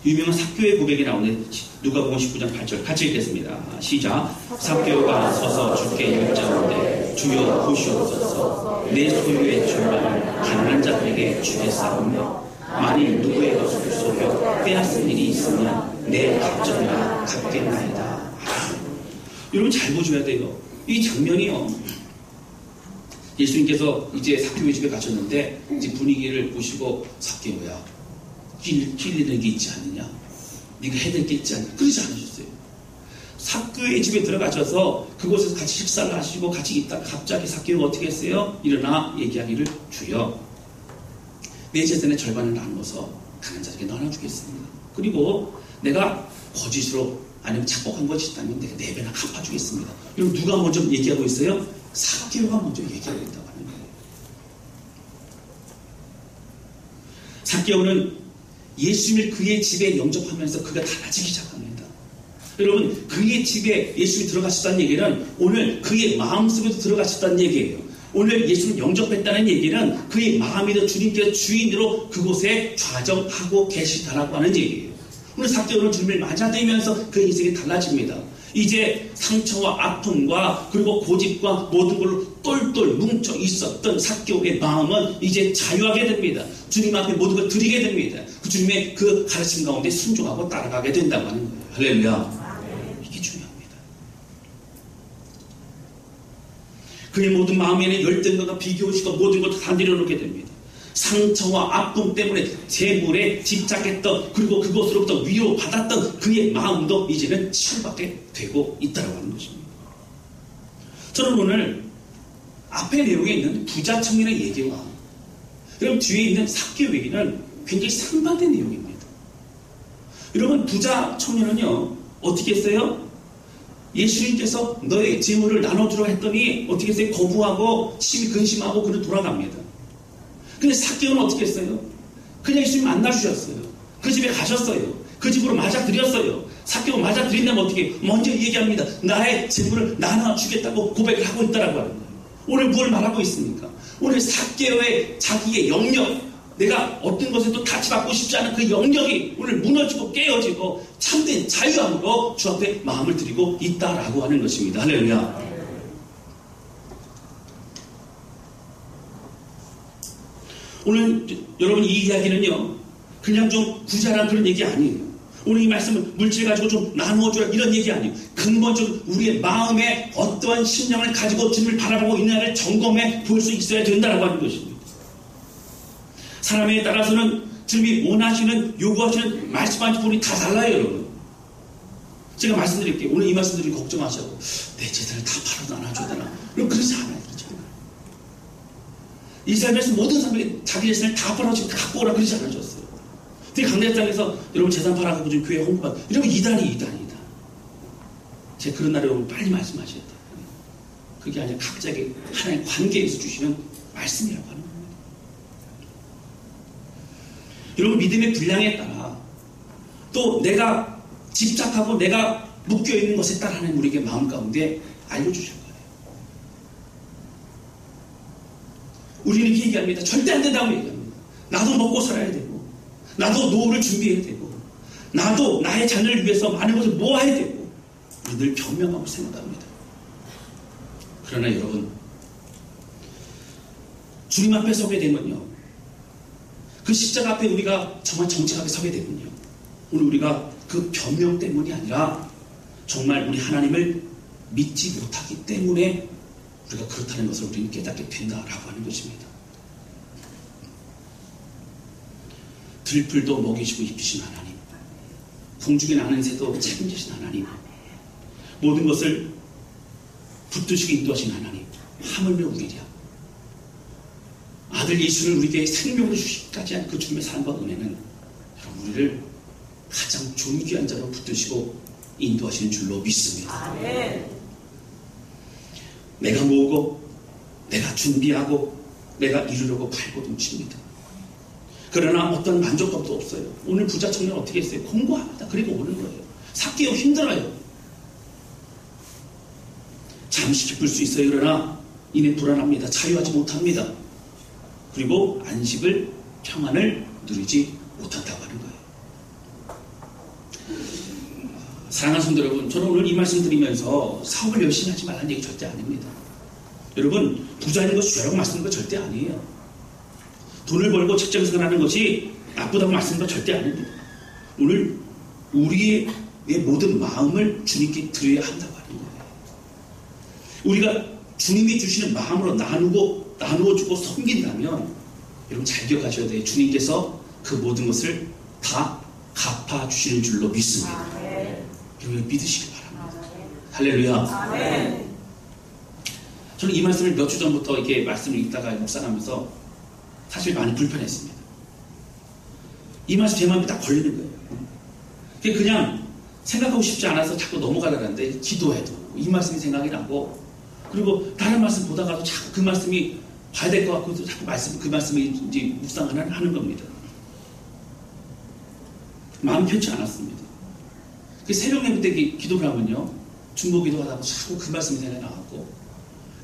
Speaker 1: 유명한 삭개오의 고백이 나오는 누가복음 19장 8절 같이 읽겠습니다. 시작. 삭개오가 서서 주께 여짜오되 주여 보시옵소서. 내 소유의 절반을 가난한 자들에게 주겠사오며 만일 누구의 것을 속여 빼앗은 일이 있으면 내 갑절이나 갚겠나이다. 여러분 잘 보셔야 돼요. 이 장면이요, 예수님께서 이제 삭개오의 집에 가셨는데 이제 분위기를 보시고 삭개오야, 찔리는 게 있지 않느냐? 네가 해야 될 게 있지 않느냐? 그러지 않으셨어요. 삭개오의 집에 들어가셔서 그곳에서 같이 식사를 하시고 같이 있다가 갑자기 삭개오가 어떻게 했어요? 일어나 얘기하기를 주여, 내 재산의 절반을 나누어서 가난한 자에게 나눠주겠습니다. 그리고 내가 거짓으로 아니면 착복한 것이 있다면 내가 4배나 갚아주겠습니다. 그럼 누가 먼저 얘기하고 있어요? 삭개오가 먼저 얘기하고 있다고 하는 거예요. 삭개오는 예수님을 그의 집에 영접하면서 그가 달라지기 시작합니다. 여러분, 그의 집에 예수님이 들어가셨다는 얘기는 오늘 그의 마음속에도 들어가셨다는 얘기예요. 오늘 예수를 영접했다는 얘기는 그의 마음이든 주님께서 주인으로 그곳에 좌정하고 계시다라고 하는 얘기예요. 오늘 삭개오는 주님을 맞아들이면서 그 인생이 달라집니다. 이제 상처와 아픔과 그리고 고집과 모든 걸로 똘똘 뭉쳐 있었던 삭개오의 마음은 이제 자유하게 됩니다. 주님 앞에 모든 걸 드리게 됩니다. 그 주님의 그 가르침 가운데 순종하고 따라가게 된다고 하는 거예요. 할렐루야. 이게 중요합니다. 그의 모든 마음에는 열등감과 비교의식과 모든 걸 다 내려놓게 됩니다. 상처와 아픔 때문에 재물에 집착했던 그리고 그것으로부터 위로받았던 그의 마음도 이제는 치유받게 되고 있다고 하는 것입니다. 저는 오늘 앞에 내용에 있는 부자 청년의 얘기와 여러분 뒤에 있는 삭개오 얘기는 굉장히 상반된 내용입니다. 여러분 부자 청년은요 어떻게 했어요? 예수님께서 너의 재물을 나눠주라고 했더니 어떻게 했어요? 거부하고 심히 근심하고 그를 돌아갑니다. 근데 삭개오는 어떻게 했어요? 그냥 예수님 만나주셨어요. 그 집에 가셨어요. 그 집으로 맞아들였어요. 삭개오 맞아들인다면 어떻게 먼저 얘기합니다. 나의 재물을 나눠주겠다고 고백을 하고 있다라고 하는 거예요. 오늘 뭘 말하고 있습니까? 오늘 삭개오의 자기의 영역, 내가 어떤 것에도 타치받고 싶지 않은 그 영역이 오늘 무너지고 깨어지고 참된 자유함으로 주 앞에 마음을 드리고 있다라고 하는 것입니다. 할렐루야. 오늘 여러분 이 이야기는요 그냥 좀 부자란 그런 얘기 아니에요. 오늘 이 말씀은 물질 가지고 좀 나누어주라 이런 얘기 아니에요. 근본적으로 우리의 마음에 어떠한 심령을 가지고 주님을 바라보고 있느냐를 점검해 볼 수 있어야 된다고 하는 것입니다. 사람에 따라서는 주님이 원하시는 요구하시는 말씀하시는 분이 다 달라요. 여러분 제가 말씀드릴게요. 오늘 이 말씀드리기 걱정하시고 내 재산을 다 팔아도 나눠줘야 되나? 그럼 그렇지 않아요. 이 삶에서 모든 사람에게 자기 재산을 다 팔아주고 갖고 오라 그러지 않아줬어요. 근데 강대장에서 여러분 재산 팔아가지고 좀 교회 홍보받 이러면 이단이다. 제가 그런 날에 오면 빨리 말씀하셔야 돼요. 그게 아니라 각자에게 하나의 관계에서 주시는 말씀이라고 하는 겁니다. 여러분 믿음의 분량에 따라 또 내가 집착하고 내가 묶여있는 것에 따라 하나님 우리에게 마음 가운데 알려주실 거예요. 우리는 이렇게 얘기합니다. 절대 안 된다고 얘기합니다. 나도 먹고 살아야 되고 나도 노후를 준비해야 되고 나도 나의 자녀를 위해서 많은 것을 모아야 되고 늘 변명하고 생각합니다. 그러나 여러분 주님 앞에 서게 되면요 그 십자가 앞에 우리가 정말 정직하게 서게 되면요 오늘 우리가 그 변명 때문이 아니라 정말 우리 하나님을 믿지 못하기 때문에 우리가 그렇다는 것을 우리는 깨닫게 된다라고 하는 것입니다. 들풀도 먹이시고 입히신 하나님, 공중에 나는 새도 책임지신 하나님, 모든 것을 붙드시고 인도하신 하나님, 하물며 우리랴. 아들 예수를 우리에게 생명으로 주시기까지 한 그 주님의 사랑과 은혜는 여러분 우리를 가장 존귀한 자로 붙드시고 인도하시는 줄로 믿습니다. 아멘. 내가 모으고 내가 준비하고 내가 이루려고 발버둥칩니다. 그러나 어떤 만족감도 없어요. 오늘 부자 청년 어떻게 했어요? 공부합니다. 그리고 오는 거예요. 삭개오 힘들어요. 잠시 기쁠 수 있어요. 그러나 이내 불안합니다. 자유하지 못합니다. 그리고 안식을 평안을 누리지 못한다고 하는 거예요. 사랑하는 성도 여러분, 저는 오늘 이 말씀 드리면서 사업을 열심히 하지 말라는 얘기 절대 아닙니다. 여러분, 부자인 거 죄라고 말씀하는 거 절대 아니에요. 돈을 벌고 직장생활 하는 것이 나쁘다고 말씀하는 거 절대 아닙니다. 오늘 우리의 모든 마음을 주님께 드려야 한다고 하는 거예요. 우리가 주님이 주시는 마음으로 나누어주고 섬긴다면 여러분 잘 기억하셔야 돼요. 주님께서 그 모든 것을 다 갚아주시는 줄로 믿습니다. 여러분 믿으시기 바랍니다. 할렐루야. 아멘. 저는 이 말씀을 몇 주 전부터 이렇게 말씀을 읽다가 묵상하면서 사실 많이 불편했습니다. 이 말씀 제 마음에 딱 걸리는 거예요. 그냥 생각하고 싶지 않아서 자꾸 넘어가려는데 기도해도 이 말씀이 생각이 나고 그리고 다른 말씀 보다가도 자꾸 그 말씀이 봐야 될 것 같고 자꾸 그 말씀이 이제 묵상을 하는 겁니다. 마음이 편치 않았습니다. 새벽 예배 때 기도를 하면요 중보 기도하다가 자꾸 그 말씀이 생각이 나왔고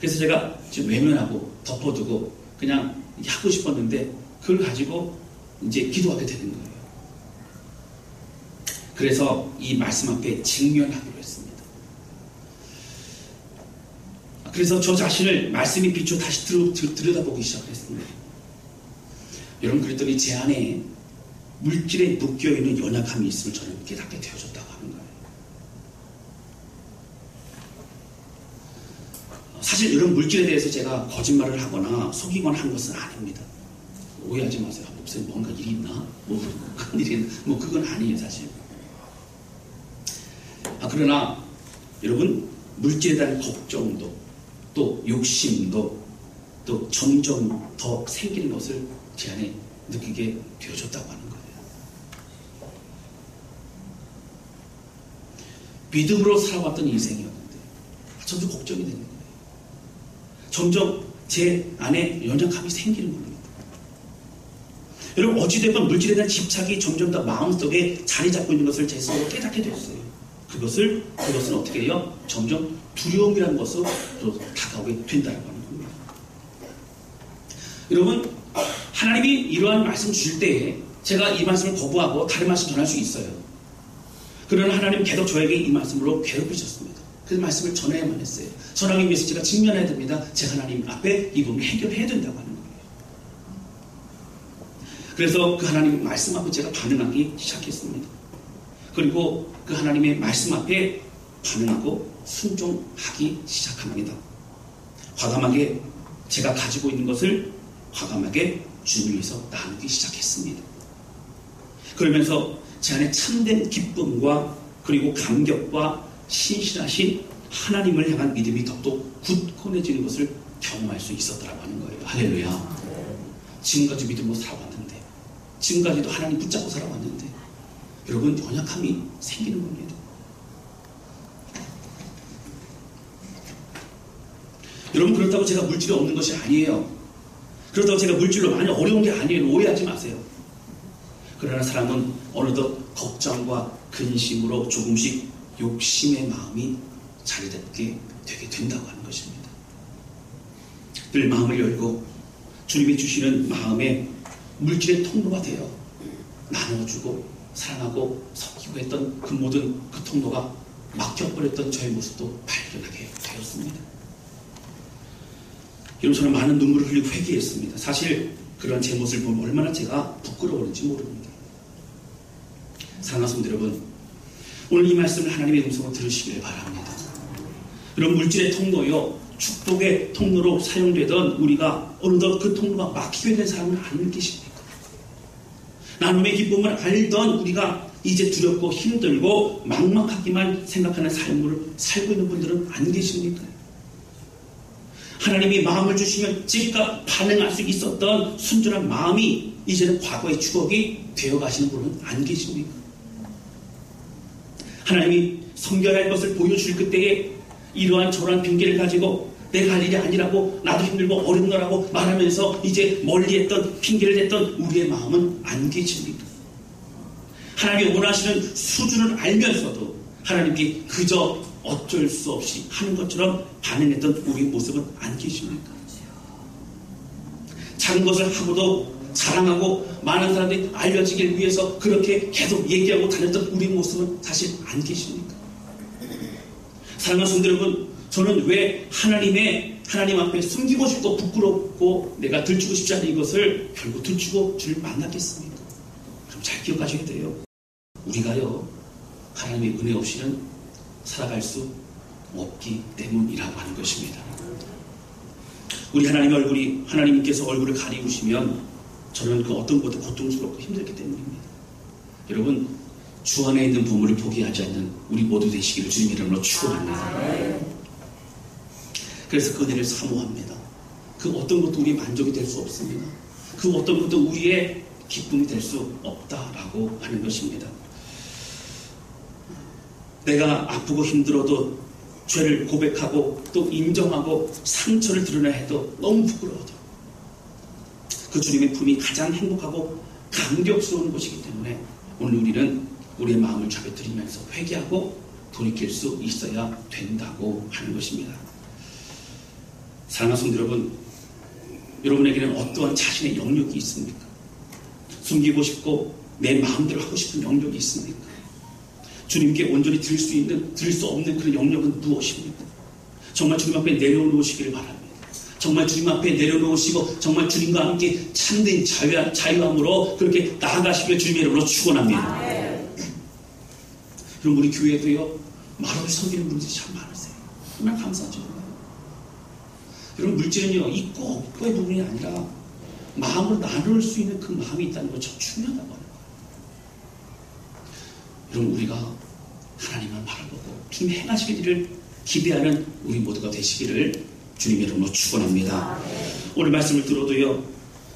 Speaker 1: 그래서 제가 지금 외면하고 덮어두고 그냥 하고 싶었는데 그걸 가지고 이제 기도하게 되는 거예요. 그래서 이 말씀 앞에 직면하기로 했습니다. 그래서 저 자신을 말씀이 비추어 다시 들여다보기 시작했습니다. 여러분, 그랬더니 제 안에 물질에 묶여있는 연약함이 있음을 저는 깨닫게 되어졌다고 하는 거예요. 사실 이런 물질에 대해서 제가 거짓말을 하거나 속이거나 한 것은 아닙니다. 오해하지 마세요. 목사님 뭔가 일이 있나? 큰 일이 있나? 그건 아니에요, 사실. 그러나 여러분, 물질에 대한 걱정도 또 욕심도 또 점점 더 생기는 것을 제 안에 느끼게 되어졌다고 하는 거예요. 믿음으로 살아왔던 인생이었는데 점점 걱정이 되는 거예요. 점점 제 안에 연약함이 생기는 겁니다. 여러분, 어찌됐건 물질에 대한 집착이 점점 더 마음속에 자리 잡고 있는 것을 제 스스로 깨닫게 됐어요. 그것은 어떻게 해요? 점점 두려움이라는 것으로 다가오게 된다는 겁니다. 여러분, 하나님이 이러한 말씀 주실 때에 제가 이 말씀을 거부하고 다른 말씀 전할 수 있어요. 그러나 하나님 계속 저에게 이 말씀으로 괴롭히셨습니다. 그 말씀을 전해야만 했어요. 전하기 위해서 제가 직면해야 됩니다. 제가 하나님 앞에 이 부분을 해결해야 된다고 하는 거예요. 그래서 그 하나님 말씀 앞에 제가 반응하기 시작했습니다. 그리고 그 하나님의 말씀 앞에 반응하고 순종하기 시작합니다. 과감하게 제가 가지고 있는 것을 과감하게 주님 위해서 나누기 시작했습니다. 그러면서 제 안에 참된 기쁨과 그리고 감격과 신실하신 하나님을 향한 믿음이 더욱더 굳건해지는 것을 경험할 수 있었더라고 하는 거예요. 할렐루야. 지금까지 믿음으로 살아왔는데, 지금까지도 하나님 붙잡고 살아왔는데 여러분, 연약함이 생기는 겁니다. 여러분, 그렇다고 제가 물질이 없는 것이 아니에요. 그렇다고 제가 물질로 많이 어려운 게 아니에요. 오해하지 마세요. 그러나 사람은 어느덧 걱정과 근심으로 조금씩 욕심의 마음이 자리 잡게 되게 된다고 하는 것입니다. 늘 마음을 열고 주님이 주시는 마음에 물질의 통로가 되어 나눠주고 사랑하고 섞이고 했던 그 모든 그 통로가 막혀버렸던 저의 모습도 발견하게 되었습니다. 여러분, 저는 많은 눈물을 흘리고 회개했습니다. 사실 그런 제 모습을 보면 얼마나 제가 부끄러웠는지 모릅니다. 사랑하는 성도 여러분, 오늘 이 말씀을 하나님의 음성으로 들으시길 바랍니다. 이런 물질의 통로요, 축복의 통로로 사용되던 우리가 어느덧 그 통로가 막히게 된 사람은 안 계십니까? 나눔의 기쁨을 알던 우리가 이제 두렵고 힘들고 막막하기만 생각하는 삶을 살고 있는 분들은 안 계십니까? 하나님이 마음을 주시면 즉각 반응할 수 있었던 순전한 마음이 이제는 과거의 추억이 되어가시는 분은 안 계십니까? 하나님이 섬겨야 할 것을 보여줄 그때에 이러한 저러한 핑계를 가지고 내가 할 일이 아니라고, 나도 힘들고 어렵노라고 말하면서 이제 멀리했던 핑계를 댔던 우리의 마음은 안 계십니까? 하나님이 원하시는 수준을 알면서도 하나님께 그저 어쩔 수 없이 하는 것처럼 반응했던 우리의 모습은 안 계십니까? 작은 것을 하고도 자랑하고 많은 사람들이 알려지길 위해서 그렇게 계속 얘기하고 다녔던 우리의 모습은 사실 안 계십니까? 사랑하는 성도 여러분, 저는 왜 하나님 앞에 숨기고 싶고 부끄럽고 내가 들추고 싶지 않은 이것을 결국 들추고 주를 만났겠습니까? 그럼 잘 기억하셔야 돼요. 우리가요, 하나님의 은혜 없이는 살아갈 수 없기 때문이라고 하는 것입니다. 우리 하나님께서 얼굴을 가리우시면 저는 그 어떤 것도 고통스럽고 힘들기 때문입니다. 여러분, 주 안에 있는 보물을 포기하지 않는 우리 모두 되시기를 주님 이름으로 축원합니다. 그래서 그 은혜를 사모합니다. 그 어떤 것도 우리의 만족이 될 수 없습니다. 그 어떤 것도 우리의 기쁨이 될 수 없다라고 하는 것입니다. 내가 아프고 힘들어도 죄를 고백하고 또 인정하고 상처를 드러내야 해도 너무 부끄러워도 그 주님의 품이 가장 행복하고 감격스러운 곳이기 때문에 오늘 우리는 우리의 마음을 잡아드리면서 회개하고 돌이킬 수 있어야 된다고 하는 것입니다. 사랑하는 성도 여러분, 여러분에게는 어떠한 자신의 영역이 있습니까? 숨기고 싶고 내 마음대로 하고 싶은 영역이 있습니까? 주님께 온전히 드릴 수 없는 그런 영역은 무엇입니까? 정말 주님 앞에 내려놓으시기를 바랍니다. 정말 주님 앞에 내려놓으시고 정말 주님과 함께 참된 자유함으로 그렇게 나아가시길 주님의 이름으로 축원합니다. 여러분, 우리 교회도요, 말없이 섬기는 분들이 참 많으세요. 정말 감사하죠. 여러분, 물질은요, 있고 없고의 부분이 아니라 마음으로 나눌 수 있는 그 마음이 있다는 거 참 중요하다고 하는 거예요. 여러분, 우리가 하나님을 바라보고 주님이 행하시길 일을 기대하는 우리 모두가 되시기를 주님의 이름으로 축원합니다. 오늘 말씀을 들어도요,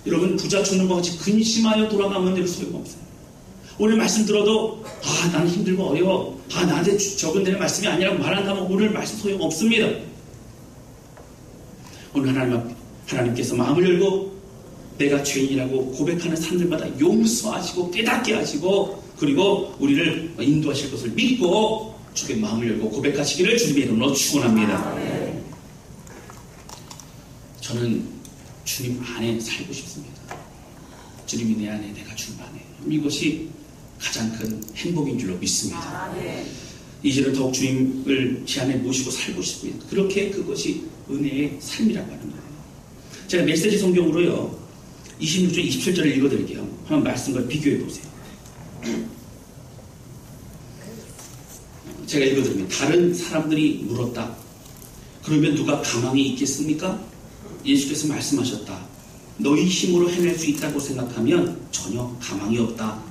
Speaker 1: 여러분, 부자 죽는 것 같이 근심하여 돌아가면 대로 소용없어요. 오늘 말씀 들어도 나는 힘들고 어려워, 나한테 적은 되는 말씀이 아니라고 말한다면 오늘 말씀 소용없습니다. 오늘 하나님께서 마음을 열고 내가 죄인이라고 고백하는 사람들마다 용서하시고 깨닫게 하시고 그리고 우리를 인도하실 것을 믿고 주의 마음을 열고 고백하시기를 주님의 이름으로 축원합니다. 저는 주님 안에 살고 싶습니다. 주님이 내 안에, 내가 주님 안에. 이것이 가장 큰 행복인 줄로 믿습니다. 이제는 더욱 주님을 제 안에 모시고 살고 싶습니다. 그렇게 그것이 은혜의 삶이라고 하는 거예요. 제가 메시지 성경으로요, 26절, 27절을 읽어드릴게요. 한번 말씀과 비교해 보세요. 제가 읽어드립니다. 다른 사람들이 물었다. 그러면 누가 가망이 있겠습니까? 예수께서 말씀하셨다. 너희 힘으로 해낼 수 있다고 생각하면 전혀 가망이 없다.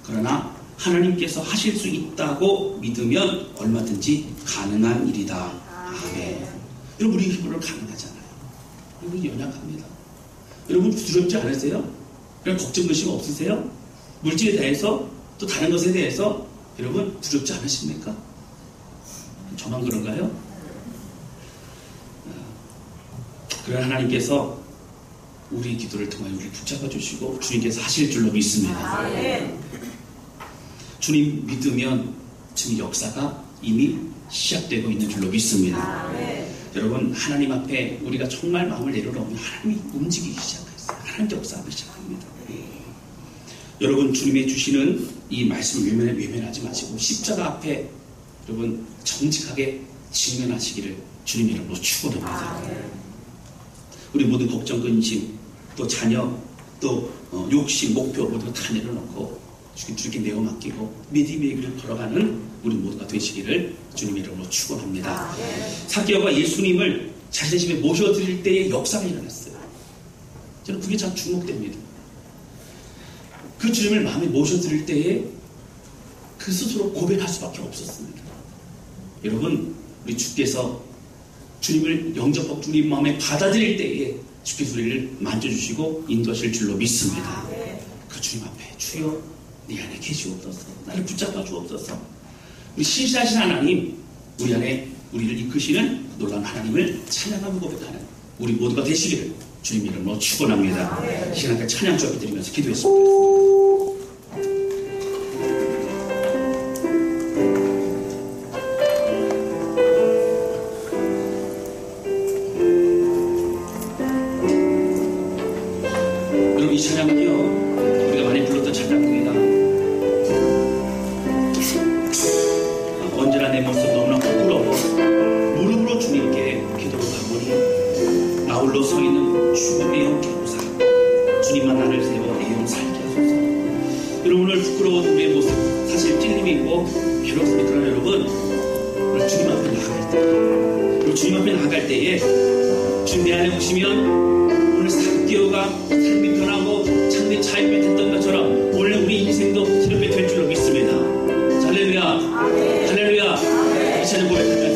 Speaker 1: 그러나 하나님께서 하실 수 있다고 믿으면 얼마든지 가능한 일이다. 아멘. 여러분, 우리 힘으로 가능하잖아요. 여러분, 연약합니다. 여러분, 두렵지 않으세요? 그냥 걱정 의심 없으세요? 물질에 대해서 또 다른 것에 대해서 여러분 두렵지 않으십니까? 저만 그런가요? 그런 하나님께서 우리 기도를 통하여 우리를 붙잡아 주시고 주님께서 하실 줄로 믿습니다. 주님 믿으면 지금 역사가 이미 시작되고 있는 줄로 믿습니다. 여러분, 하나님 앞에 우리가 정말 마음을 내려놓으면 하나님이 움직이기 시작했어요. 하나님 역사하기 시작합니다. 여러분, 주님의 주시는 이 말씀을 외면하지 마시고 십자가 앞에 여러분 정직하게 직면하시기를 주님 이름으로 축원합니다. 우리 모든 걱정, 근심, 또 자녀, 또 욕심, 목표 모두 다 내려놓고 주님께 내어 맡기고 믿음의 길을 걸어가는 우리 모두가 되시기를 주님 이름으로 축원합니다. 삭개오가 예수님을 자신의 집에 모셔드릴 때의 역사가 일어났어요. 저는 그게 참 주목됩니다. 그 주님을 마음에 모셔드릴 때에 그 스스로 고백할 수밖에 없었습니다. 여러분, 우리 주께서 주님을 영접하고 주님 마음에 받아들일 때에 주께서 우리를 만져주시고 인도하실 줄로 믿습니다. 그 주님 앞에 주여 내 안에 계시옵소서, 나를 붙잡아 주옵소서. 우리 신실하신 하나님, 우리 안에 우리를 이끄시는 놀라운 하나님을 찬양하고 고백하는 우리 모두가 되시기를 주님 이름으로 축원합니다. 시간까지 찬양 주여 드리면서 기도했습니다. 여러분, 이 찬양은요, 우리가 많이 불렀던 찬양입니다. 언제나 내 모습 너무나 부끄러워 무릎으로 주님께 기도를 하오니 나 홀로 서 있는 죽음의 영계보사 주님만 나를 세워 내 영 살게 하소서. 여러분, 오늘 부끄러운 우리의 모습 사실 찔림이 있고 괴롭습니다. 그러나 여러분, 오늘 주님 앞에 나아갈 때, 그리고 주님 앞에 나아갈 때에 주님 내 안에 오시면 오늘 삭개오가 삶이 변하고 참된 자유가 됐던 것처럼 오늘 우리 인생도 새롭게 될 줄로 믿습니다. 할렐루야, 할렐루야. 이 찬양 고백합니다.